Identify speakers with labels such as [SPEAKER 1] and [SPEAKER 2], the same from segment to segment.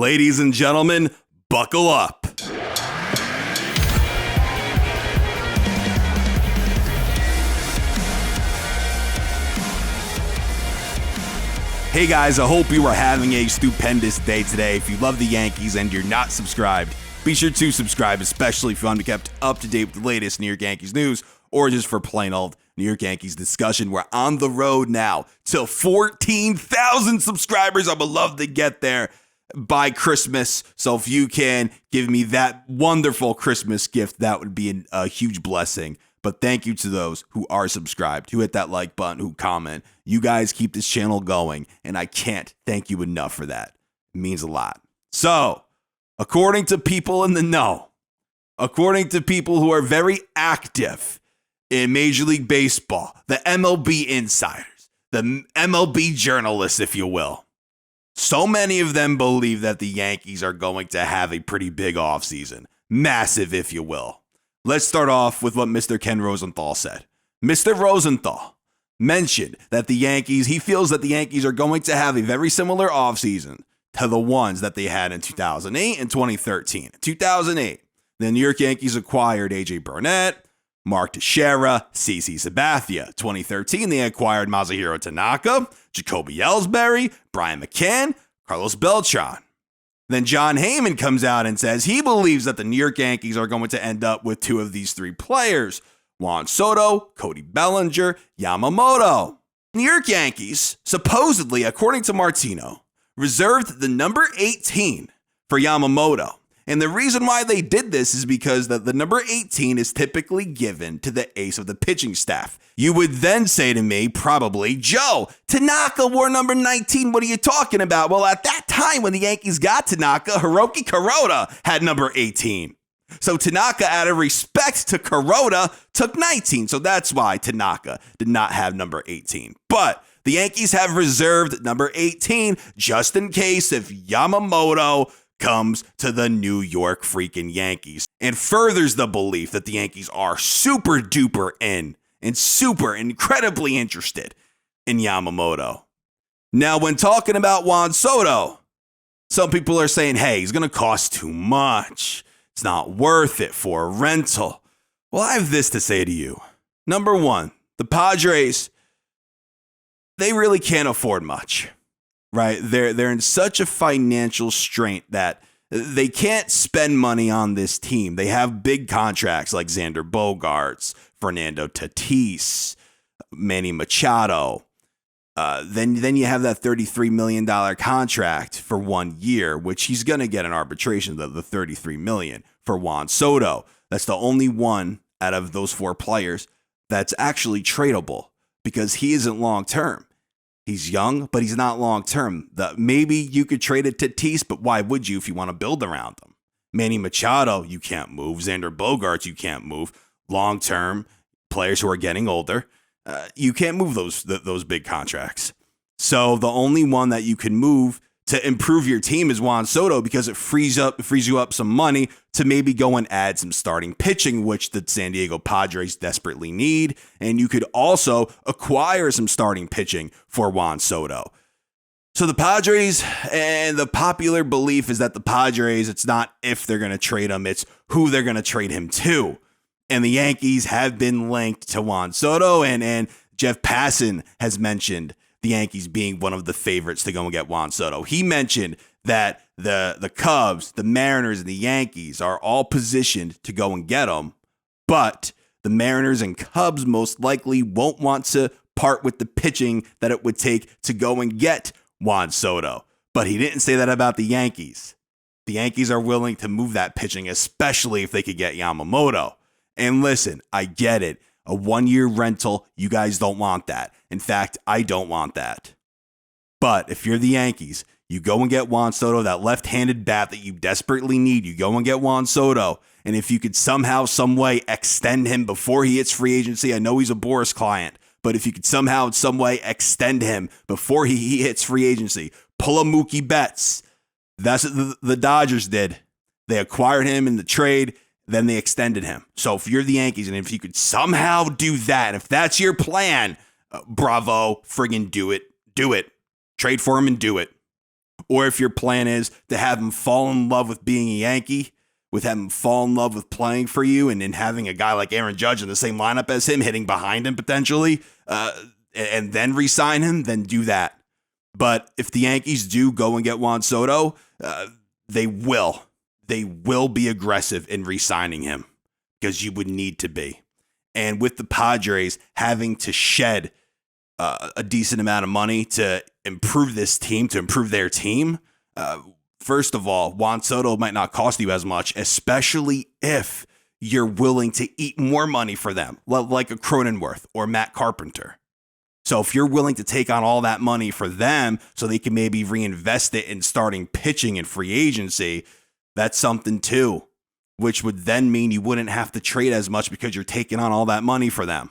[SPEAKER 1] Ladies and gentlemen, buckle up. Hey guys, I hope you are having a stupendous day today. If you love the Yankees and you're not subscribed, be sure to subscribe, especially if you want to be kept up to date with the latest New York Yankees news or just for plain old New York Yankees discussion. We're on the road now to 14,000 subscribers. I would love to get there by Christmas. So if you can give me that wonderful Christmas gift, that would be a huge blessing. But thank you to those who are subscribed, who hit that like button, who comment. You guys keep this channel going, and I can't thank you enough for that. It means a lot. So, according to people in the know, according to people who are very active in Major League Baseball, the MLB insiders, the MLB journalists, if you will, so many of them believe that the Yankees are going to have a pretty big offseason. Massive, if you will. Let's start off with what Mr. Ken Rosenthal said. Mr. Rosenthal mentioned that he feels that the Yankees are going to have a very similar offseason to the ones that they had in 2008 and 2013. In 2008, the New York Yankees acquired A.J. Burnett, Mark Teixeira, CC Sabathia. 2013, they acquired Masahiro Tanaka, Jacoby Ellsbury, Brian McCann, Carlos Beltran. Then John Heyman comes out and says he believes that the New York Yankees are going to end up with two of these three players, Juan Soto, Cody Bellinger, Yamamoto. New York Yankees, supposedly, according to Martino, reserved the number 18 for Yamamoto. And the reason why they did this is because the number 18 is typically given to the ace of the pitching staff. You would then say to me, probably, Joe, Tanaka wore number 19. What are you talking about? Well, at that time when the Yankees got Tanaka, Hiroki Kuroda had number 18. So Tanaka, out of respect to Kuroda, took 19. So that's why Tanaka did not have number 18. But the Yankees have reserved number 18 just in case if Yamamoto comes to the New York freaking Yankees, and furthers the belief that the Yankees are super duper in and super incredibly interested in Yamamoto. Now, when talking about Juan Soto, some people are saying, hey, he's going to cost too much. It's not worth it for a rental. Well, I have this to say to you. Number one, the Padres, they really can't afford much. Right, they're in such a financial strain that they can't spend money on this team. They have big contracts like Xander Bogaerts, Fernando Tatis, Manny Machado. Then you have that $33 million contract for 1 year, which he's going to get an arbitration, the $33 million for Juan Soto. That's the only one out of those four players that's actually tradable because he isn't long term. He's young, but he's not long-term. Maybe you could trade it to Tatis, but why would you if you want to build around them? Manny Machado, you can't move. Xander Bogaerts, you can't move. Long-term players who are getting older, you can't move those big contracts. So the only one that you can move to improve your team is Juan Soto because it frees you up some money to maybe go and add some starting pitching, which the San Diego Padres desperately need. And you could also acquire some starting pitching for Juan Soto. So the Padres, and the popular belief is that the Padres, it's not if they're going to trade him, it's who they're going to trade him to. And the Yankees have been linked to Juan Soto, and Jeff Passan has mentioned the Yankees being one of the favorites to go and get Juan Soto. He mentioned that the Cubs, the Mariners, and the Yankees are all positioned to go and get him, but the Mariners and Cubs most likely won't want to part with the pitching that it would take to go and get Juan Soto. But he didn't say that about the Yankees. The Yankees are willing to move that pitching, especially if they could get Yamamoto. And listen, I get it. A 1-year rental, you guys don't want that. In fact, I don't want that. But if you're the Yankees, you go and get Juan Soto, that left-handed bat that you desperately need. You go and get Juan Soto. And if you could somehow, some way extend him before he hits free agency, I know he's a Boris client, but if you could somehow, some way extend him before he hits free agency, pull a Mookie Betts. That's what the Dodgers did. They acquired him in the trade. Then they extended him. So if you're the Yankees and if you could somehow do that, if that's your plan, bravo, friggin' do it. Do it. Trade for him and do it. or if your plan is to have him fall in love with being a Yankee, with having him fall in love with playing for you, and then having a guy like Aaron Judge in the same lineup as him, hitting behind him potentially, and then re-sign him, then do that. But if the Yankees do go and get Juan Soto, they will be aggressive in re-signing him, because you would need to be. And with the Padres having to shed a decent amount of money to improve this team, to improve their team, first of all, Juan Soto might not cost you as much, especially if you're willing to eat more money for them, like a Cronenworth or Matt Carpenter. So if you're willing to take on all that money for them so they can maybe reinvest it in starting pitching and free agency, that's something too, which would then mean you wouldn't have to trade as much because you're taking on all that money for them.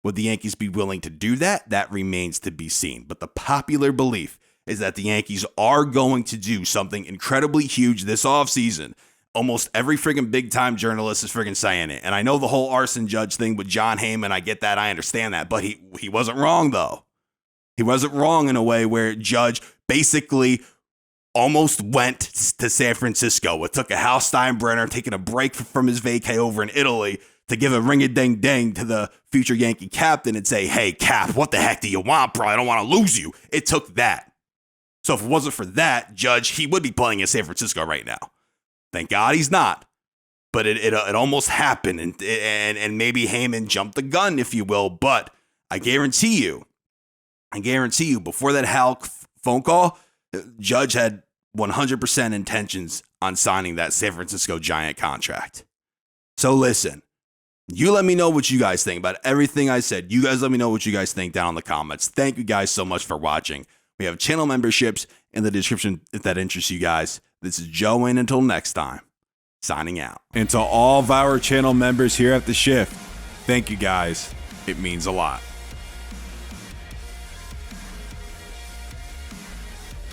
[SPEAKER 1] Would the Yankees be willing to do that? That remains to be seen. But the popular belief is that the Yankees are going to do something incredibly huge this offseason. Almost every friggin' big-time journalist is friggin' saying it. And I know the whole arson judge thing with John Heyman, I get that, I understand that. But he wasn't wrong, though. He wasn't wrong in a way where Judge basically almost went to San Francisco. It took a Hal Steinbrenner taking a break from his vacay over in Italy to give a ring-a-ding-ding to the future Yankee captain and say, hey, Cap, what the heck do you want, bro? I don't want to lose you. It took that. So if it wasn't for that, Judge, he would be playing in San Francisco right now. Thank God he's not. But it almost happened, and maybe Heyman jumped the gun, if you will. But I guarantee you, before that Hal phone call, Judge had 100% intentions on signing that San Francisco Giant contract. So listen, you let me know what you guys think about everything I said. You guys let me know what you guys think down in the comments. Thank you guys so much for watching. We have channel memberships in the description if that interests you guys. This is Joe, and until next time, signing out.
[SPEAKER 2] And to all of our channel members here at The Shift, thank you guys. It means a lot.